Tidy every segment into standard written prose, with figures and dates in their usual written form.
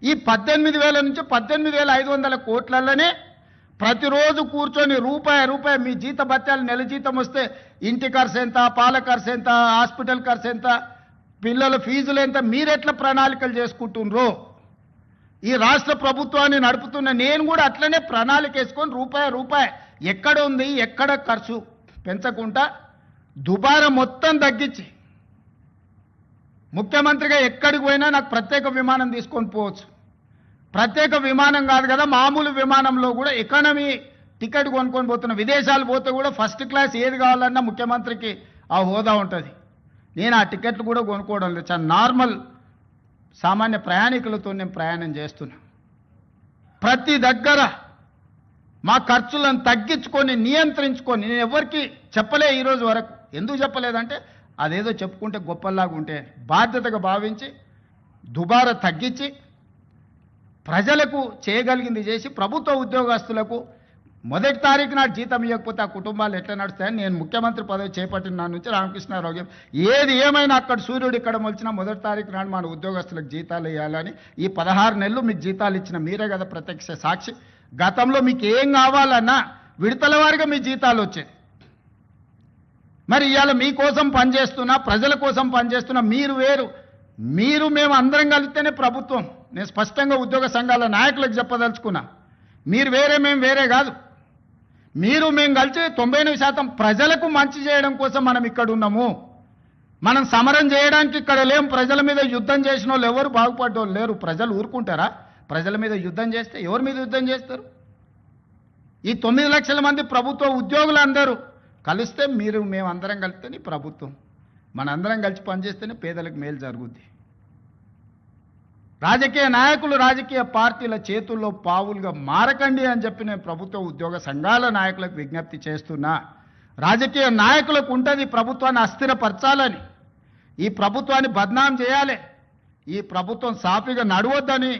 ఈ 18,000 నుంచి 18,500 కోట్లలోనే ప్రతిరోజు కూర్చొని రూపాయి మీ జీత భత్యాలు నెల జీతం వస్తే ఇంటి ఖర్చు ఎంత, పాల ఖర్చు ఎంత, హాస్పిటల్ ఖర్చు ఎంత, పిల్లల ఫీజులు ఎంత, మీరెట్లా ప్రణాళికలు చేసుకుంటున్నారో ఈ రాష్ట్ర ప్రభుత్వాన్ని నడుపుతున్న నేను కూడా అట్లనే ప్రణాళిక వేసుకొని రూపాయి ఎక్కడ ఉంది, ఎక్కడ ఖర్చు పెంచకుండా దుబారా మొత్తం తగ్గించి ముఖ్యమంత్రిగా ఎక్కడికి పోయినా నాకు ప్రత్యేక విమానం తీసుకొని పోవచ్చు. ప్రత్యేక విమానం కాదు కదా, మామూలు విమానంలో కూడా ఎకానమీ టికెట్ కొనుక్కొని పోతున్న, విదేశాలు పోతే కూడా ఫస్ట్ క్లాస్ ఏది కావాలన్నా ముఖ్యమంత్రికి ఆ హోదా ఉంటుంది. నేను ఆ టికెట్లు కూడా కొనుక్కోవడం లేదు, చాలా నార్మల్ సామాన్య ప్రయాణికులతో నేను ప్రయాణం చేస్తున్నా. ప్రతి దగ్గర మా ఖర్చులను తగ్గించుకొని నియంత్రించుకొని నేను ఎవరికి చెప్పలే ఈరోజు వరకు. ఎందుకు చెప్పలేదంటే అదేదో చెప్పుకుంటే గొప్పలాగా ఉంటే బాధ్యతగా భావించి దుబారా తగ్గించి ప్రజలకు చేయగలిగింది చేసి ప్రభుత్వ ఉద్యోగస్తులకు మొదటి తారీఖు నాడు జీతం ఇవ్వకపోతే ఆ కుటుంబాలు ఎట్లా నడుస్తాయని నేను ముఖ్యమంత్రి పదవి చేపట్టిన నాటి నుంచి రామకృష్ణారావు ఏది ఏమైనా అక్కడ సూర్యుడు ఇక్కడ మొలిచినా మొదటి తారీఖు నాడు మన ఉద్యోగస్తులకు జీతాలు ఇవ్వాలని ఈ 16 నెలలు మీకు జీతాలు ఇచ్చిన మీరే కదా ప్రత్యక్ష సాక్షి. గతంలో మీకు ఏం కావాలన్నా విడతల వారిగా మీ జీతాలు వచ్చేది. మరి ఇవాళ మీకోసం పనిచేస్తున్నా, ప్రజల కోసం పనిచేస్తున్నా, మీరు వేరు, మీరు మేము అందరం కలిస్తేనే ప్రభుత్వం. నేను స్పష్టంగా ఉద్యోగ సంఘాల నాయకులకు చెప్పదలుచుకున్నా, మీరు వేరే మేము వేరే కాదు. మీరు మేము కలిసి 99% ప్రజలకు మంచి చేయడం కోసం మనం ఇక్కడ ఉన్నాము. మనం సమరం చేయడానికి ఇక్కడ లేం. ప్రజల మీద యుద్ధం చేసిన వాళ్ళు ఎవరు బాగుపడ్డోళ్ళు లేరు. ప్రజలు ఊరుకుంటారా? ప్రజల మీద యుద్ధం చేస్తే ఎవరి మీద యుద్ధం చేస్తారు? ఈ 9 లక్షల మంది ప్రభుత్వ ఉద్యోగులందరూ కలిస్తే మీరు మేమందరం కలిస్తేనే ప్రభుత్వం. మనందరం కలిసి పనిచేస్తేనే పేదలకు మేలు జరుగుద్ది. రాజకీయ నాయకులు రాజకీయ పార్టీల చేతుల్లో పావులుగా మారకండి అని చెప్పి నేను ప్రభుత్వ ఉద్యోగ సంఘాల నాయకులకు విజ్ఞప్తి చేస్తున్నా. రాజకీయ నాయకులకు ఉంటుంది ప్రభుత్వాన్ని అస్థిరపరచాలని, ఈ ప్రభుత్వాన్ని బద్నాం చేయాలి, ఈ ప్రభుత్వం సాఫీగా నడవద్దని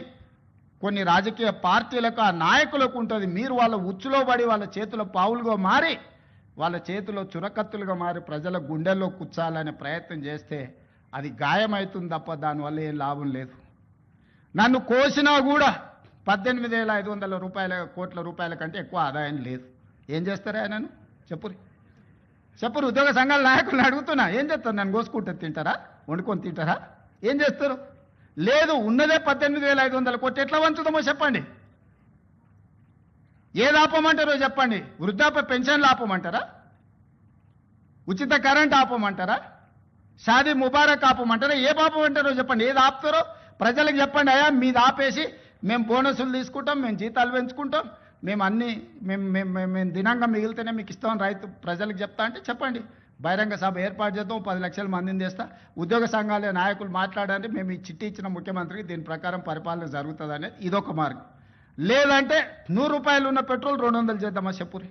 కొన్ని రాజకీయ పార్టీలకు ఆ నాయకులకు ఉంటుంది. మీరు వాళ్ళ ఉచ్చులో పడి వాళ్ళ చేతుల పావులుగా మారి వాళ్ళ చేతిలో చురకత్తులుగా మారి ప్రజల గుండెల్లో కూర్చాలనే ప్రయత్నం చేస్తే అది గాయమవుతుంది తప్ప దానివల్ల ఏం లాభం లేదు. నన్ను కోసినా కూడా 18,500 కోట్ల రూపాయల కంటే ఎక్కువ ఆదాయం లేదు. ఏం చేస్తారా ఆయనను? చెప్పురు ఉద్యోగ సంఘాల నాయకులను అడుగుతున్నా, ఏం చేస్తారు? నన్ను కోసుకుంటే తింటారా? వండుకొని తింటారా? ఏం చేస్తారు? లేదు, ఉన్నదే 18,500 కోట్లు. ఎట్లా వంచుదామో చెప్పండి. ఏది ఆపమంటారో చెప్పండి. వృద్ధాప్య పెన్షన్లు ఆపమంటారా? ఉచిత కరెంట్ ఆపమంటారా? షాదీ ముబారక్ ఆపమంటారా? ఏ ఆపమంటారో చెప్పండి. ఏది ఆపుతారో ప్రజలకు చెప్పండి. అయ్యా మీది ఆపేసి మేము బోనసులు తీసుకుంటాం, మేము జీతాలు పెంచుకుంటాం, మేము అన్నీ మేము దినంగా మిగిలితేనే మీకు ఇస్తామని రైతు ప్రజలకు చెప్తా అంటే చెప్పండి. బహిరంగ సభ ఏర్పాటు చేద్దాం, 10 లక్షల మందిని చేస్తా. ఉద్యోగ సంఘాల నాయకులు మాట్లాడండి, మేము ఈ చిట్టి ఇచ్చిన ముఖ్యమంత్రికి దీని ప్రకారం పరిపాలన జరుగుతుంది అనేది ఇదొక మార్గం. లేదంటే 100 రూపాయలు ఉన్న పెట్రోల్ 200 చేద్దామా చెప్పురి.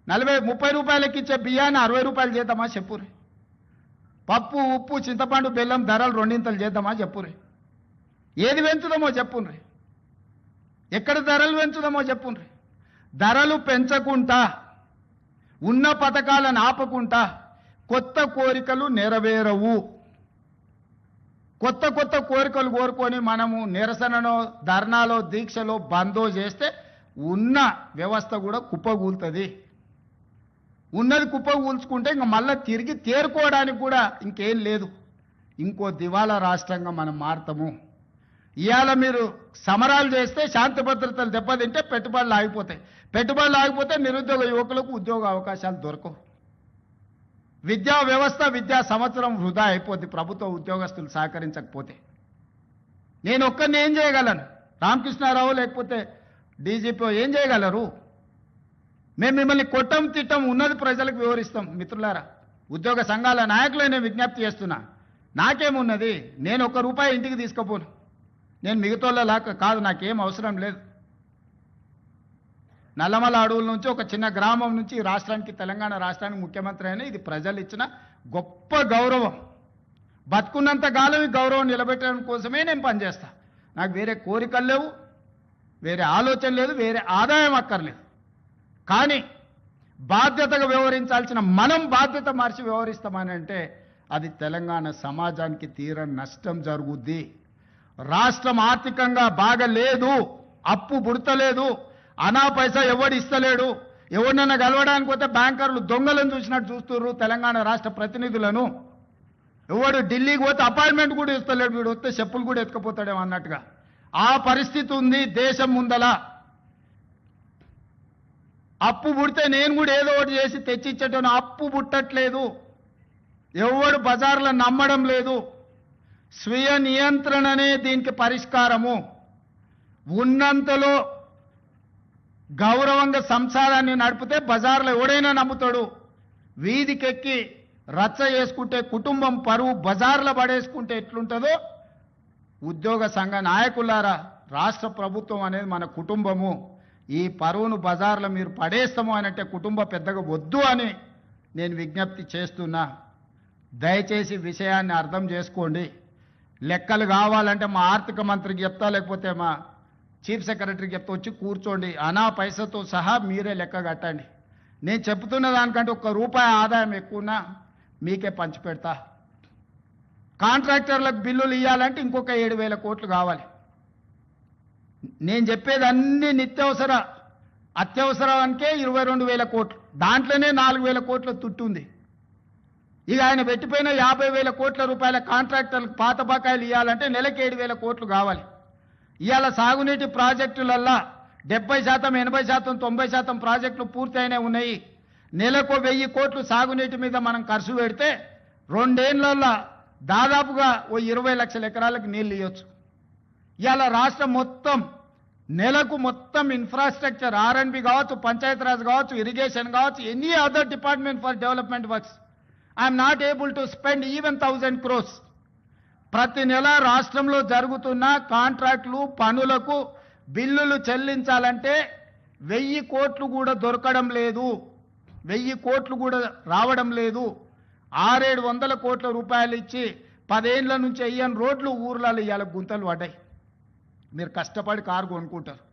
30 రూపాయలకి ఇచ్చే బియ్యాన్ని 60 రూపాయలు చేద్దామా చెప్పురి. పప్పు, ఉప్పు, చింతపండు, బెల్లం ధరలు 2 చేద్దామా చెప్పురి. ఏది పెంచుదామో చెప్పుండ్రి. ఎక్కడ ధరలు పెంచుదామో చెప్పుండ్రి. ధరలు పెంచకుండా ఉన్న పథకాలను ఆపకుండా కొత్త కోరికలు నెరవేరవు. కొత్త కోరికలు కోరుకొని మనము నిరసనలో, ధర్నాలో, దీక్షలో, బందో చేస్తే ఉన్న వ్యవస్థ కూడా కుప్పగూలుతుంది. ఉన్నది కుప్పగూల్చుకుంటే ఇంకా మళ్ళీ తిరిగి తేరుకోవడానికి కూడా ఇంకేం లేదు. ఇంకో దివాలా రాష్ట్రంగా మనం మారుతాము. ఇవాళ మీరు సమరాలు చేస్తే శాంతి భద్రతలు దెబ్బతింటే పెట్టుబడులు ఆగిపోతాయి. పెట్టుబడులు ఆగిపోతే నిరుద్యోగ యువకులకు ఉద్యోగ అవకాశాలు దొరకవు. విద్యా వ్యవస్థ, విద్యా సంవత్సరం వృధా అయిపోద్ది ప్రభుత్వ ఉద్యోగస్తులు సహకరించకపోతే. నేను ఒక్కరిని ఏం చేయగలను? రామకృష్ణారావు లేకపోతే డీజీపీ ఏం చేయగలరు? మేము మిమ్మల్ని కొట్టం, తిట్టం, ఉన్నది ప్రజలకు వివరిస్తాం. మిత్రులారా, ఉద్యోగ సంఘాల నాయకులనే విజ్ఞప్తి చేస్తున్నా. నాకేమున్నది? నేను ₹1 ఇంటికి తీసుకుపోను. నేను మిగతాలాగా కాదు, నాకేం అవసరం లేదు. నల్లమల అడవుల నుంచి ఒక చిన్న గ్రామం నుంచి రాష్ట్రానికి, తెలంగాణ రాష్ట్రానికి ముఖ్యమంత్రి అయినా ఇది ప్రజలు ఇచ్చిన గొప్ప గౌరవం. బతుకున్నంత కాలం ఈ గౌరవం నిలబెట్టడం కోసమే నేను పనిచేస్తా. నాకు వేరే కోరికలు లేవు, వేరే ఆలోచన లేదు, వేరే ఆదాయం అక్కర్లేదు. కానీ బాధ్యతగా వ్యవహరించాల్సిన మనం బాధ్యత మార్చి వ్యవహరిస్తామని అంటే అది తెలంగాణ సమాజానికి తీరని నష్టం జరుగుద్ది. రాష్ట్రం ఆర్థికంగా బాగలేదు, అప్పు పుడతలేదు, అనా పైసా ఎవడు ఇస్తలేడు. ఎవరినైనా కలవడానికి పోతే బ్యాంకర్లు దొంగలను చూసినట్టు చూస్తున్నారు తెలంగాణ రాష్ట్ర ప్రతినిధులను. ఎవడు ఢిల్లీకి పోతే అపాయింట్మెంట్ కూడా ఇస్తలేడు, వీడు వస్తే చెప్పులు కూడా ఎత్తుకపోతాడేమో అన్నట్టుగా ఆ పరిస్థితి ఉంది దేశం ముందల. అప్పు పుడితే నేను కూడా ఏదో ఒకటి చేసి తెచ్చిచ్చేటను, అప్పు పుట్టట్లేదు. ఎవడు బజార్లో నమ్మడం లేదు. స్వీయ నియంత్రణనే దీనికి పరిష్కారము. ఉన్నంతలో గౌరవంగా సంసారాన్ని నడిపితే బజార్లో ఎవడైనా నమ్ముతాడు. వీధికెక్కి రచ్చ చేసుకుంటే కుటుంబం పరువు బజార్లో పడేసుకుంటే ఎట్లుంటుందో, ఉద్యోగ సంఘ నాయకులారా, రాష్ట్ర ప్రభుత్వం అనేది మన కుటుంబము. ఈ పరువును బజార్లో మీరు పడేస్తాము అనంటే కుటుంబ పెద్దగా వద్దు అని నేను విజ్ఞప్తి చేస్తున్నా. దయచేసి విషయాన్ని అర్థం చేసుకోండి. లెక్కలు కావాలంటే మా ఆర్థిక మంత్రికి చెప్తా, లేకపోతే మా చీఫ్ సెక్రటరీకి చెప్తా, వచ్చి కూర్చోండి. అనా పైసతో సహా మీరే లెక్క కట్టండి. నేను చెప్తున్న దానికంటే ₹1 ఆదాయం ఎక్కువనా మీకే పంచిపెడతా. కాంట్రాక్టర్లకు బిల్లులు ఇవ్వాలంటే ఇంకొక 7,000 కోట్లు కావాలి. నేను చెప్పేది అన్ని నిత్యావసర అత్యవసరానికే 22,000 కోట్లు, దాంట్లోనే 4,000 కోట్ల తుట్టుంది. ఇక ఆయన పెట్టిపోయిన 50,000 కోట్ల రూపాయల కాంట్రాక్టర్లకు పాత బకాయిలు ఇవ్వాలంటే నెలకి 7,000 కోట్లు కావాలి. ఇవాళ సాగునీటి ప్రాజెక్టులల్లా 70%, 80%, 90% ప్రాజెక్టులు పూర్తయినే ఉన్నాయి. నెలకు 1,000 కోట్లు సాగునీటి మీద మనం ఖర్చు పెడితే 2 ఏళ్లలో దాదాపుగా 20 లక్షల ఎకరాలకు నీళ్ళు ఇవ్వచ్చు. ఇవాళ రాష్ట్రం మొత్తం నెలకు మొత్తం ఇన్ఫ్రాస్ట్రక్చర్, R&B కావచ్చు, పంచాయతీరాజ్ కావచ్చు, ఇరిగేషన్ కావచ్చు, any other department for development works, I'm not able to spend even 1,000 crores. ప్రతి నెల రాష్ట్రంలో జరుగుతున్న కాంట్రాక్టులు పనులకు బిల్లులు చెల్లించాలంటే 1,000 కోట్లు కూడా దొరకడం లేదు, 1,000 కోట్లు కూడా రావడం లేదు. 600-700 కోట్ల రూపాయలు ఇచ్చి 10 ఏళ్ల నుంచి అయ్యని రోడ్లు ఊర్లలో ఇవాళ గుంతలు పడ్డాయి. మీరు కష్టపడి కారు కొనుక్కుంటారు,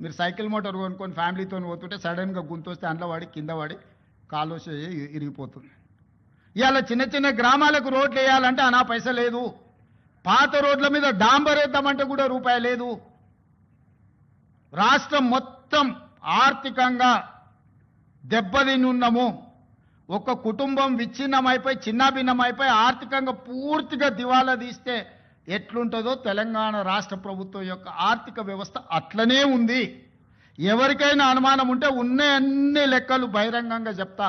మీరు సైకిల్ మోటార్ కొనుక్కొని ఫ్యామిలీతో పోతుంటే సడన్గా గుంత వస్తే అందులో పడి కింద పడి కాలు ఇరిగిపోతుంది. ఇవాళ చిన్న చిన్న గ్రామాలకు రోడ్లు వేయాలంటే అనా పైస లేదు. పాత రోడ్ల మీద డాంబర్ వేద్దామంటే కూడా రూపాయి లేదు. రాష్ట్రం మొత్తం ఆర్థికంగా దెబ్బతినున్నాము. ఒక కుటుంబం విచ్ఛిన్నమైపోయి చిన్నాభిన్నమైపోయి ఆర్థికంగా పూర్తిగా దివాలా తీస్తే ఎట్లుంటుందో తెలంగాణ రాష్ట్ర ప్రభుత్వం యొక్క ఆర్థిక వ్యవస్థ అట్లనే ఉంది. ఎవరికైనా అనుమానం ఉంటే ఉన్న అన్ని లెక్కలు బహిరంగంగా చెప్తా.